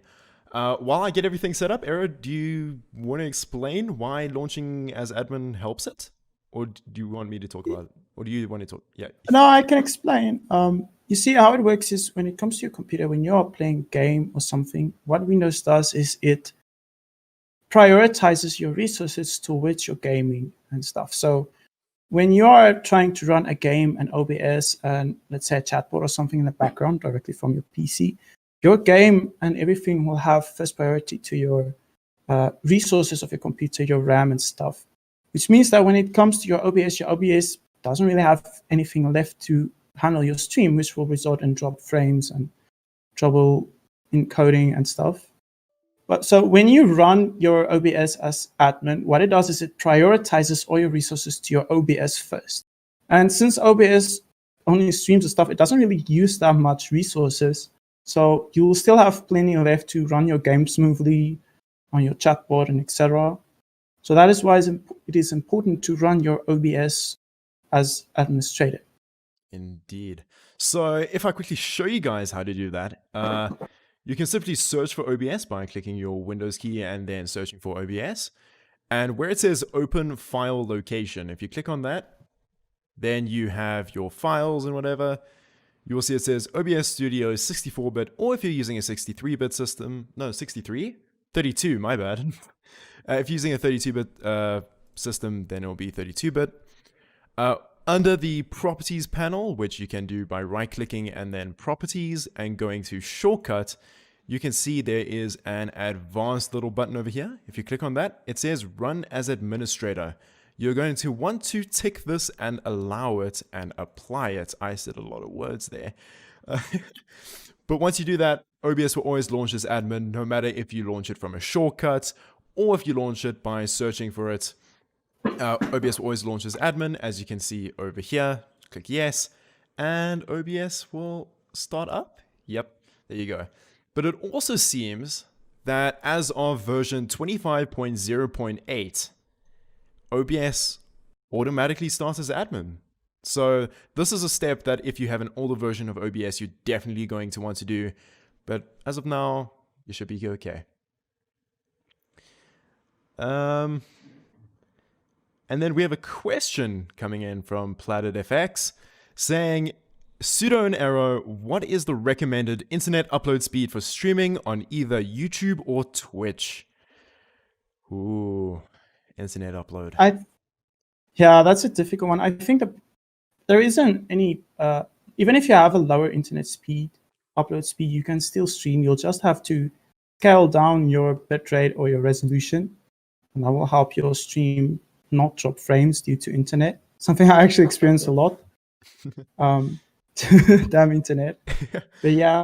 Speaker 2: While I get everything set up, Aero, do you want to explain why launching as admin helps it? Or do you want me to talk about it? Or do you want to talk? Yeah.
Speaker 3: No, I can explain. You see how it works is when it comes to your computer, when you're playing a game or something, what Windows does is it prioritizes your resources towards your gaming and stuff. So when you are trying to run a game and OBS and let's say a chatbot or something in the background directly from your PC, your game and everything will have first priority to your resources of your computer, your RAM and stuff. Which means that when it comes to your OBS doesn't really have anything left to handle your stream, which will result in drop frames and trouble encoding and stuff. But so when you run your OBS as admin, what it does is it prioritizes all your resources to your OBS first. And since OBS only streams the stuff, it doesn't really use that much resources. So you will still have plenty left to run your game smoothly on your chatbot and etc. So that is why it is important to run your OBS as administrator.
Speaker 2: Indeed. So if I quickly show you guys how to do that, you can simply search for OBS by clicking your Windows key and then searching for OBS. And where it says open file location, if you click on that, then you have your files and whatever. You will see it says OBS Studio 64-bit, or if you're using a 63-bit system, no, 63? 32, my bad. If you're using a 32-bit system, then it'll be 32-bit. Under the Properties panel, which you can do by right-clicking and then Properties and going to Shortcut, you can see there is an advanced little button over here. If you click on that, it says Run as Administrator. You're going to want to tick this and allow it and apply it. I said a lot of words there. But once you do that, OBS will always launch as admin, no matter if you launch it from a shortcut or if you launch it by searching for it. OBS will always launch as admin, as you can see over here. Click yes, and OBS will start up. Yep, there you go. But it also seems that as of version 25.0.8, OBS automatically starts as admin. So this is a step that if you have an older version of OBS, you're definitely going to want to do. But as of now, you should be okay. And then we have a question coming in from PlatedFX saying, SUDO and Aero, what is the recommended internet upload speed for streaming on either YouTube or Twitch? Ooh, internet upload.
Speaker 3: Yeah, that's a difficult one. I think that there isn't any, even if you have a lower internet speed, upload speed, you can still stream. You'll just have to scale down your bitrate or your resolution, and that will help your stream not drop frames due to internet. Something I actually experience a lot. Damn internet. But yeah,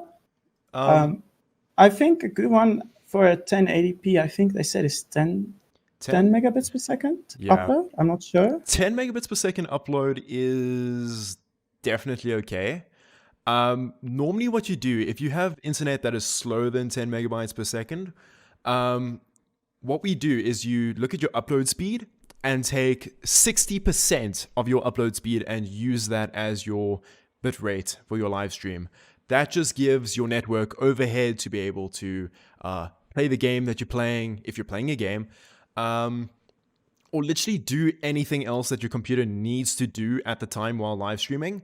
Speaker 3: I think a good one for a 1080p, I think they said is 10 megabits per second upload. I'm not sure.
Speaker 2: 10 megabits per second upload is definitely okay. Normally what you do, if you have internet that is slower than 10 megabytes per second, what we do is you look at your upload speed and take 60% of your upload speed and use that as your bitrate for your live stream. That just gives your network overhead to be able to play the game that you're playing, if you're playing a game. or literally do anything else that your computer needs to do at the time while live streaming.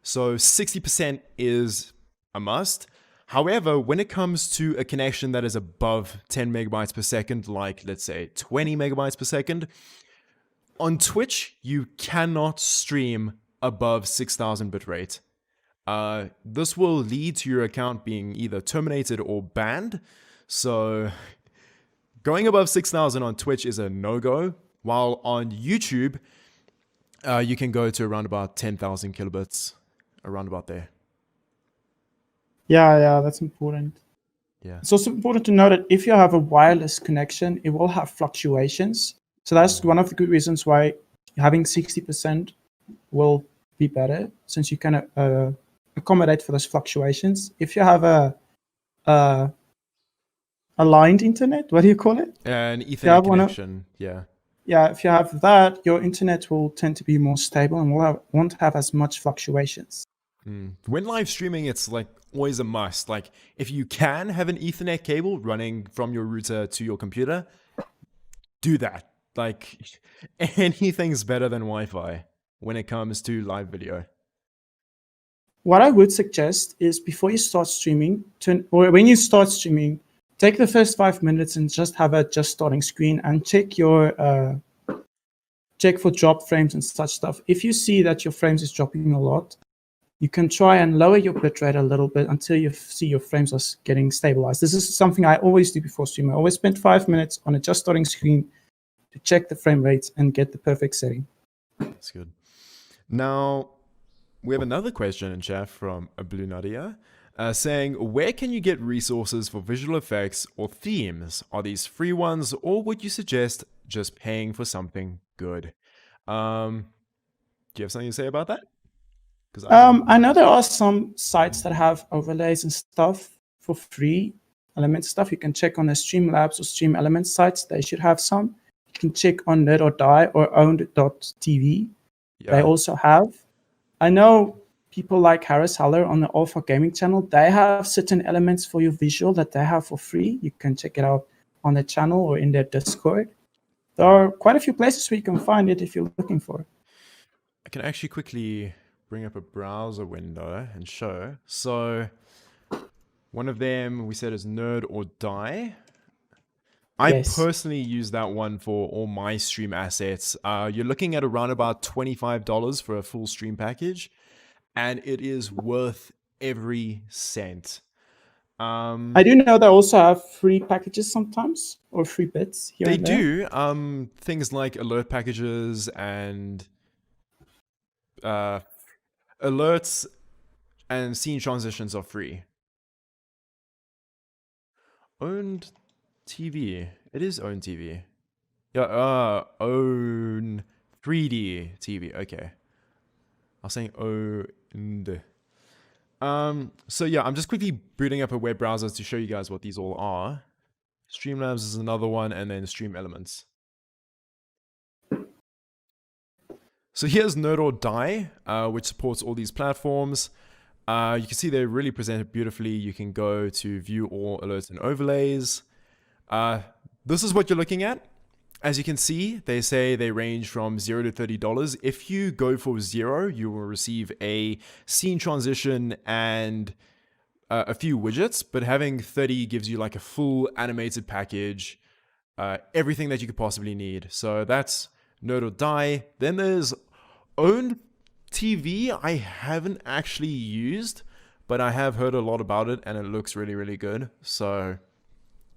Speaker 2: So 60% is a must. However, when it comes to a connection that is above 10 megabytes per second, like let's say 20 megabytes per second, on Twitch, you cannot stream above 6,000 bitrate. This will lead to your account being either terminated or banned. So going above 6,000 on Twitch is a no-go, while on YouTube, you can go to around about 10,000 kilobits, around about there.
Speaker 3: Yeah, that's important.
Speaker 2: Yeah.
Speaker 3: It's also important to know that if you have a wireless connection, it will have fluctuations. So that's one of the good reasons why having 60% will be better, since you can accommodate for those fluctuations. If you have a aligned internet, what do you call it?
Speaker 2: An Ethernet connection, yeah.
Speaker 3: Yeah, if you have that, your internet will tend to be more stable and won't have as much fluctuations.
Speaker 2: When live streaming, it's like always a must. Like if you can have an Ethernet cable running from your router to your computer, do that. Like anything's better than Wi-Fi when it comes to live video.
Speaker 3: What I would suggest is before you start streaming, or when you start streaming, take the first 5 minutes and just have a just starting screen and check your check for drop frames and such stuff. If you see that your frames is dropping a lot, you can try and lower your bitrate a little bit until you see your frames are getting stabilized. This is something I always do before streaming. I always spend 5 minutes on a just starting screen to check the frame rates and get the perfect setting.
Speaker 2: That's good. Now, we have another question in chat from a Blue Nadia saying, where can you get resources for visual effects or themes? Are these free ones, or would you suggest just paying for something good? Do you have something to say about that?
Speaker 3: I know there are some sites that have overlays and stuff for free, element stuff. You can check on the Streamlabs or Stream Elements sites. They should have some. You can check on Nerd or Die or owned.tv. Yeah. They also have. I know people like Harris Haller on the All for Gaming channel. They have certain elements for your visual that they have for free. You can check it out on their channel or in their Discord. There are quite a few places where you can find it if you're looking for it.
Speaker 2: I can actually quickly bring up a browser window and show. So one of them we said is Nerd or Die. I personally use that one for all my stream assets. You're looking at around about $25 for a full stream package, and it is worth every cent.
Speaker 3: I do know they also have free packages sometimes, or free bits here and there.
Speaker 2: They do. Things like alert packages and alerts and scene transitions are free. Owned TV. It is Own TV. Yeah, Own 3D TV. Okay. I was saying owned. So yeah, I'm just quickly booting up a web browser to show you guys what these all are. Streamlabs is another one, and then Stream Elements. So here's Nerd or Die, which supports all these platforms. You can see they're really presented beautifully. You can go to view all alerts and overlays. This is what you're looking at. As you can see, they say they range from $0 to $30. If you go for 0, you will receive a scene transition and a few widgets, but having 30 gives you like a full animated package, everything that you could possibly need. So that's Nerd or Die. Then there's Owned TV. I haven't actually used, but I have heard a lot about it, and it looks really, really good. So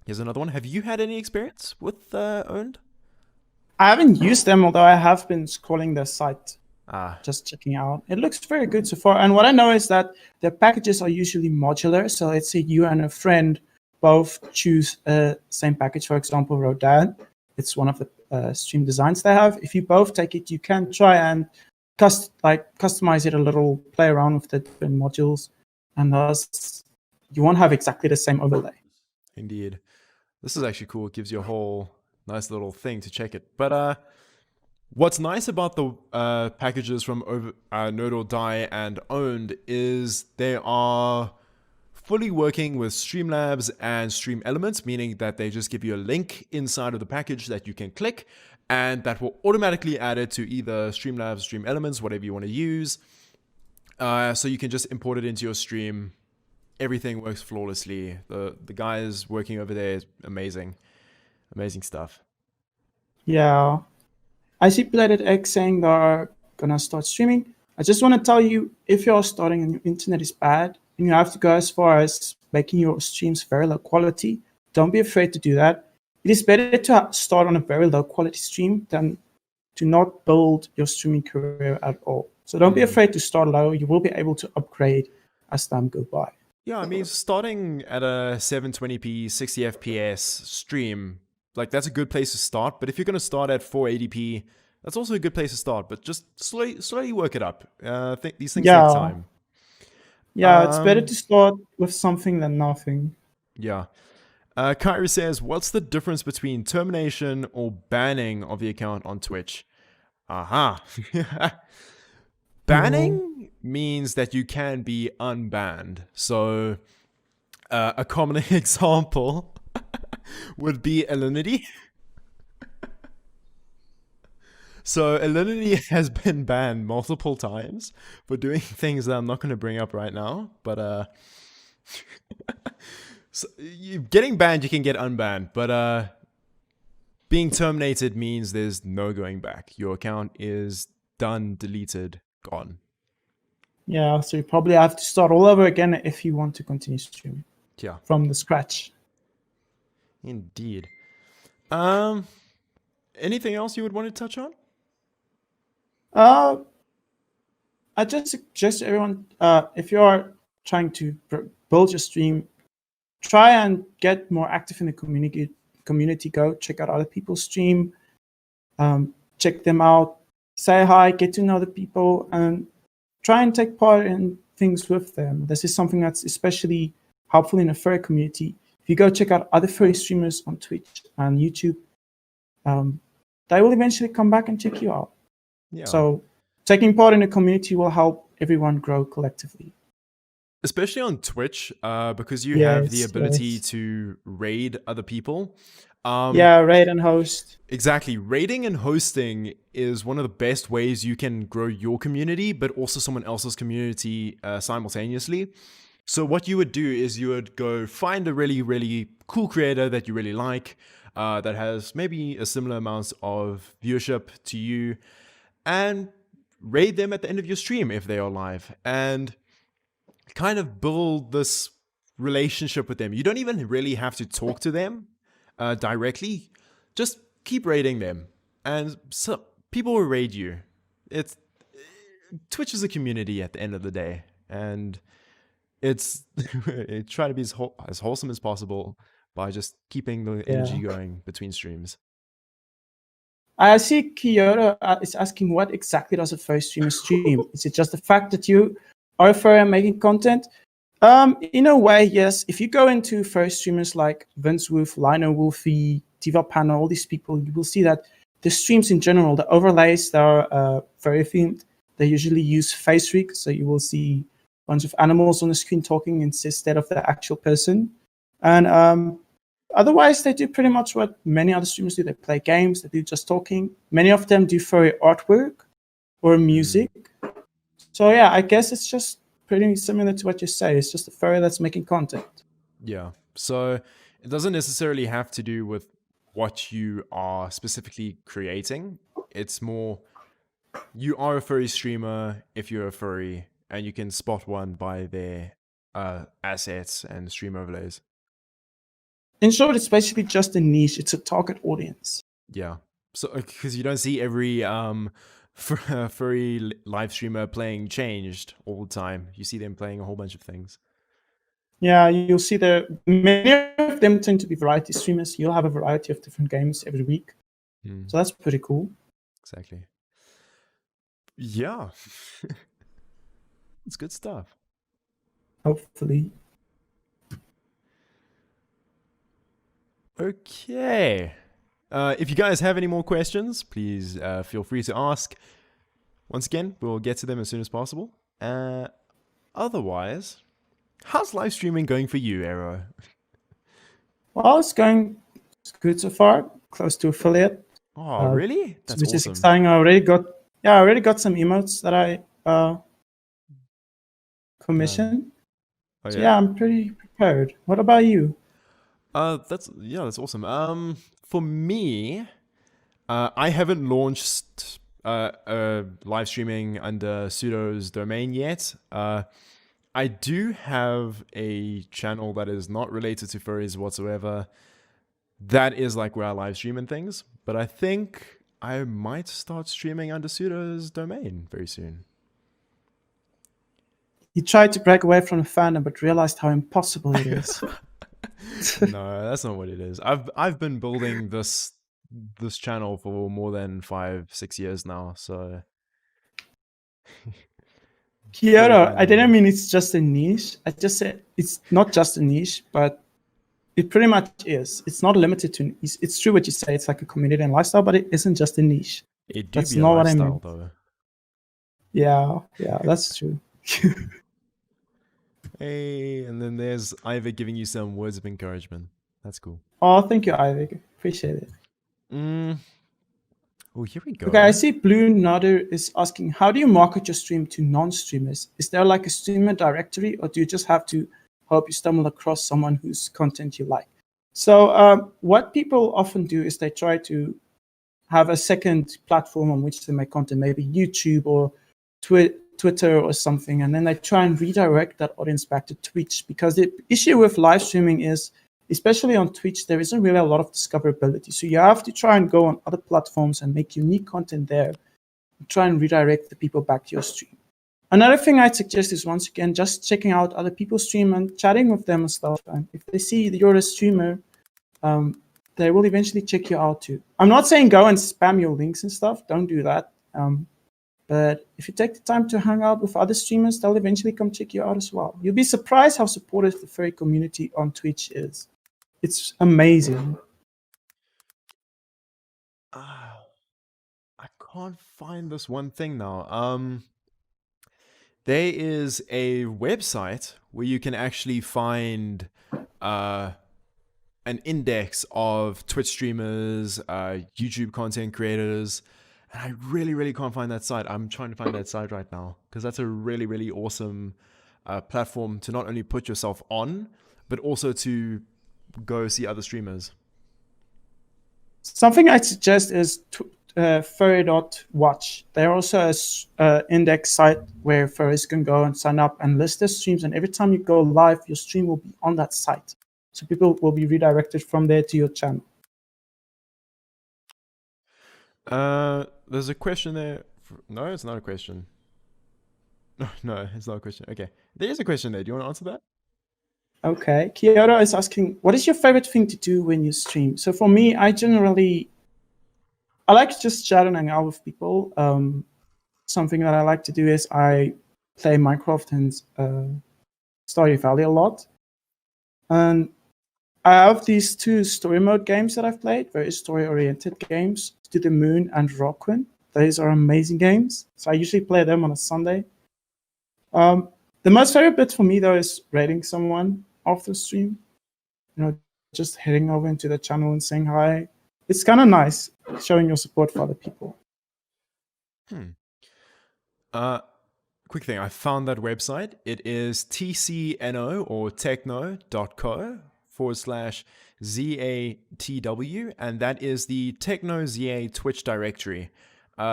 Speaker 2: here's another one. Have you had any experience with Owned?
Speaker 3: I haven't used them, although I have been scrolling their site, just checking out. It looks very good so far. And what I know is that their packages are usually modular. So let's say you and a friend both choose the same package. For example, Rodan. It's one of the stream designs they have. If you both take it, you can try and customize it a little, play around with the different modules, and thus you won't have exactly the same overlay.
Speaker 2: Indeed. This is actually cool. It gives you a whole nice little thing to check it. But what's nice about the packages from Nerd or Die and Owned is they are fully working with Streamlabs and Stream Elements, meaning that they just give you a link inside of the package that you can click, and that will automatically add it to either Streamlabs, Stream Elements, whatever you want to use. So you can just import it into your stream. Everything works flawlessly. The guys working over there is amazing. Amazing stuff.
Speaker 3: Yeah. I see Plated X saying they're gonna start streaming. I just want to tell you, if you're starting and your internet is bad and you have to go as far as making your streams very low quality, don't be afraid to do that. It is better to start on a very low quality stream than to not build your streaming career at all. So don't be afraid to start low. You will be able to upgrade as time goes by.
Speaker 2: Yeah, I mean, starting at a 720p, 60 FPS stream, like that's a good place to start. But if you're going to start at 480p, that's also a good place to start. But just slowly work it up. These things take time.
Speaker 3: Yeah, it's better to start with something than nothing.
Speaker 2: Yeah. Kyrie says, what's the difference between termination or banning of the account on Twitch? Aha. Banning means that you can be unbanned. So a common example would be Alinity. So Alinity has been banned multiple times for doing things that I'm not going to bring up right now. But so getting banned, you can get unbanned. But being terminated means there's no going back. Your account is done, deleted, gone.
Speaker 3: Yeah, so you probably have to start all over again if you want to continue streaming.
Speaker 2: Yeah.
Speaker 3: From the scratch.
Speaker 2: Indeed. Anything else you would want to touch on?
Speaker 3: I just suggest everyone, if you are trying to build your stream, try and get more active in the community. Go check out other people's stream, check them out, say hi, get to know the people, and try and take part in things with them. This is something that's especially helpful in the furry community. If you go check out other furry streamers on Twitch and YouTube, they will eventually come back and check you out.
Speaker 2: Yeah.
Speaker 3: So taking part in the community will help everyone grow collectively.
Speaker 2: Especially on Twitch, because you have the ability to raid other people.
Speaker 3: Raid and host.
Speaker 2: Exactly. Raiding and hosting is one of the best ways you can grow your community, but also someone else's community simultaneously. So what you would do is you would go find a really, really cool creator that you really like, that has maybe a similar amount of viewership to you, and raid them at the end of your stream if they are live, and kind of build this relationship with them. You don't even really have to talk to them directly. Just keep raiding them, and so people will raid you. Twitch is a community at the end of the day, and it's try to be as wholesome as possible by just keeping the energy going between streams.
Speaker 3: I see Kyoto is asking, what exactly does a furry streamer stream? Is it just the fact that you are a furry and making content? In a way, yes. If you go into furry streamers like Vince Wolf, Lino Wolfie, Diva Panel, all these people, you will see that the streams in general, the overlays, they are furry themed. They usually use face rig, so you will see a bunch of animals on the screen talking instead of the actual person. And otherwise, they do pretty much what many other streamers do. They play games, they do just talking. Many of them do furry artwork or music. So yeah, I guess it's just pretty similar to what you say. It's just a furry that's making content.
Speaker 2: Yeah. So it doesn't necessarily have to do with what you are specifically creating. It's more, you are a furry streamer if you're a furry, and you can spot one by their assets and stream overlays.
Speaker 3: In short, it's basically just a niche. It's a target audience.
Speaker 2: Yeah. So because you don't see every furry live streamer playing Changed all the time. You see them playing a whole bunch of things.
Speaker 3: Yeah, you'll see many of them tend to be variety streamers. You'll have a variety of different games every week. So that's pretty cool.
Speaker 2: Exactly. Yeah. It's good stuff.
Speaker 3: Hopefully.
Speaker 2: Okay. If you guys have any more questions, please feel free to ask. Once again, we'll get to them as soon as possible. Otherwise, How's live streaming going for you, Aero?
Speaker 3: Well, it's good so far. Close to affiliate,
Speaker 2: Oh, really? That's
Speaker 3: which is
Speaker 2: awesome.
Speaker 3: exciting. I already got some emotes that I commissioned.
Speaker 2: Oh,
Speaker 3: So
Speaker 2: yeah?
Speaker 3: yeah, I'm pretty prepared. What about you?
Speaker 2: That's awesome. For me, I haven't launched live streaming under Sudo's domain yet. I do have a channel that is not related to furries whatsoever. That is like where I live stream and things. But I think I might start streaming under Sudo's domain very soon.
Speaker 3: You tried to break away from the fandom, but realized how impossible it is.
Speaker 2: No, that's not what it is. I've been building this channel for more than 5-6 years now, so
Speaker 3: Kyoto, I didn't mean it's just a niche. I just said it's not just a niche, but it pretty much is. It's not limited to. It's true what you say. It's like a community and lifestyle, but it isn't just a niche.
Speaker 2: It do
Speaker 3: That's
Speaker 2: be a
Speaker 3: not what I
Speaker 2: lifestyle,
Speaker 3: meant.
Speaker 2: though.
Speaker 3: Yeah, that's true.
Speaker 2: Hey, and then there's Ivy giving you some words of encouragement. That's cool.
Speaker 3: Oh, thank you, Ivy. Appreciate it.
Speaker 2: Oh, here we go.
Speaker 3: Okay, I see Blue Nodder is asking, how do you market your stream to non-streamers? Is there like a streamer directory, or do you just have to hope you stumble across someone whose content you like? So what people often do is they try to have a second platform on which they make content, maybe YouTube or Twitter or something, and then they try and redirect that audience back to Twitch, because the issue with live streaming is, especially on Twitch, there isn't really a lot of discoverability. So you have to try and go on other platforms and make unique content there, and try and redirect the people back to your stream. Another thing I'd suggest is, once again, just checking out other people's stream and chatting with them and stuff. And if they see that you're a streamer, they will eventually check you out too. I'm not saying go and spam your links and stuff. Don't do that. But if you take the time to hang out with other streamers, they'll eventually come check you out as well. You'll be surprised how supportive the furry community on Twitch is. It's amazing.
Speaker 2: I can't find this one thing now. There is a website where you can actually find an index of Twitch streamers, YouTube content creators, and I really, really can't find that site. I'm trying to find that site right now, because that's a really, really awesome platform to not only put yourself on, but also to go see other streamers.
Speaker 3: Something I'd suggest is furry.watch. They're also an index site where furries can go and sign up and list their streams, and every time you go live, your stream will be on that site. So people will be redirected from there to your channel.
Speaker 2: There's a question there. No, it's not a question. No, it's not a question. Okay. There is a question there. Do you want to answer that?
Speaker 3: Okay. Kyoto is asking, what is your favorite thing to do when you stream? So for me, I like just chatting and hang out with people. Something that I like to do is I play Minecraft and Stardew Valley a lot. And I have these two story mode games that I've played, very story-oriented games, To the Moon and Rockwin. Those are amazing games. So I usually play them on a Sunday. The most favorite bit for me, though, is rating someone after stream. Just heading over into the channel and saying hi. It's kind of nice showing your support for other people.
Speaker 2: Quick thing, I found that website. It is tcno or techno.co/ZATW, and that is the Techno ZA Twitch directory.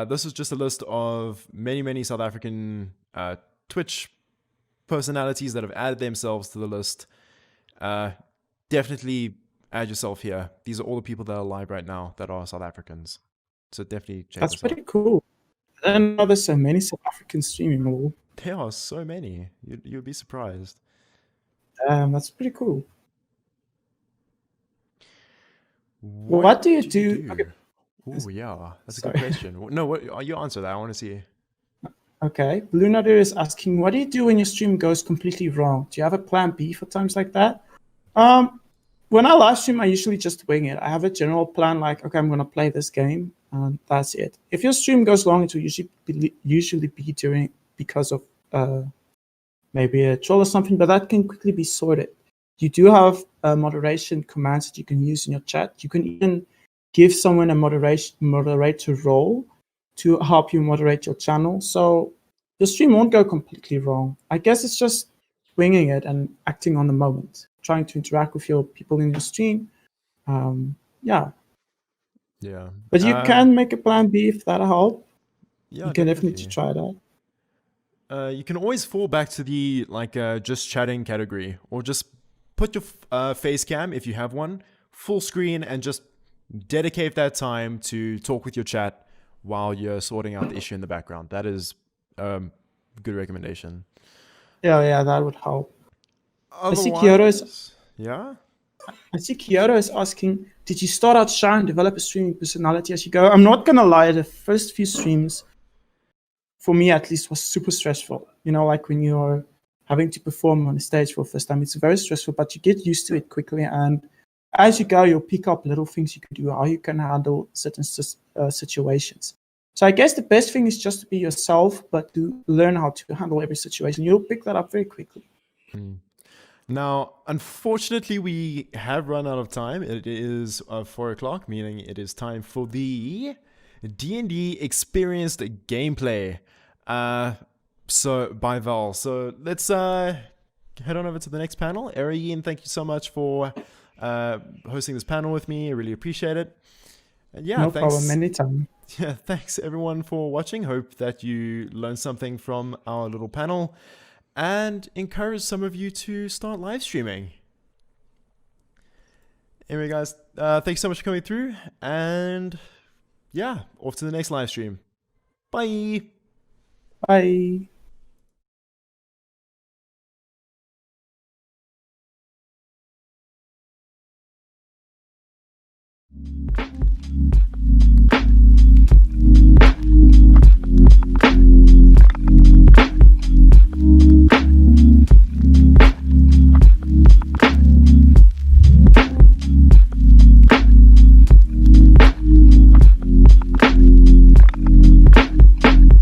Speaker 2: This is just a list of many South African Twitch personalities that have added themselves to the list. Definitely add yourself here. These are all the people that are live right now that are South Africans. So definitely check
Speaker 3: That's
Speaker 2: this out.
Speaker 3: pretty cool. I didn't know there's so many South Africans streaming all.
Speaker 2: There are so many. You'd be surprised.
Speaker 3: That's pretty cool. What do you do? Okay.
Speaker 2: Oh, yeah. That's a good question. No, you answer that. I want to see.
Speaker 3: Okay. Blue Nadir is asking, what do you do when your stream goes completely wrong? Do you have a plan B for times like that? When I live stream, I usually just wing it. I have a general plan, like, okay, I'm going to play this game, and that's it. If your stream goes long, it will usually be because of maybe a troll or something, but that can quickly be sorted. You do have moderation commands that you can use in your chat. You can even give someone a moderator role to help you moderate your channel. So your stream won't go completely wrong. I guess it's just winging it and acting on the moment, trying to interact with your people in your stream. Yeah.
Speaker 2: Yeah.
Speaker 3: But you can make a plan B if that'll help.
Speaker 2: Yeah,
Speaker 3: You can definitely try that.
Speaker 2: You can always fall back to the just chatting category, or just put your face cam, if you have one, full screen, and just dedicate that time to talk with your chat while you're sorting out the issue in the background. That is a good recommendation.
Speaker 3: Yeah, that would help.
Speaker 2: Otherwise,
Speaker 3: I see Kyoto is asking, did you start out shy and develop a streaming personality as you go? I'm not gonna lie, the first few streams, for me at least, was super stressful. You know, like when you're having to perform on a stage for the first time, it's very stressful, but you get used to it quickly. And as you go, you'll pick up little things you can do, how you can handle certain situations. So I guess the best thing is just to be yourself, but to learn how to handle every situation. You'll pick that up very quickly.
Speaker 2: Now, unfortunately, we have run out of time. It is 4 o'clock, meaning it is time for the D&D experienced gameplay. So by Val. So let's head on over to the next panel. Aero Yeen, thank you so much for hosting this panel with me. I really appreciate it. And yeah,
Speaker 3: no problem, anytime.
Speaker 2: Yeah, thanks everyone for watching. Hope that you learned something from our little panel, and encourage some of you to start live streaming. Anyway, guys, thanks so much for coming through, and yeah, off to the next live stream. Bye.
Speaker 3: Bye.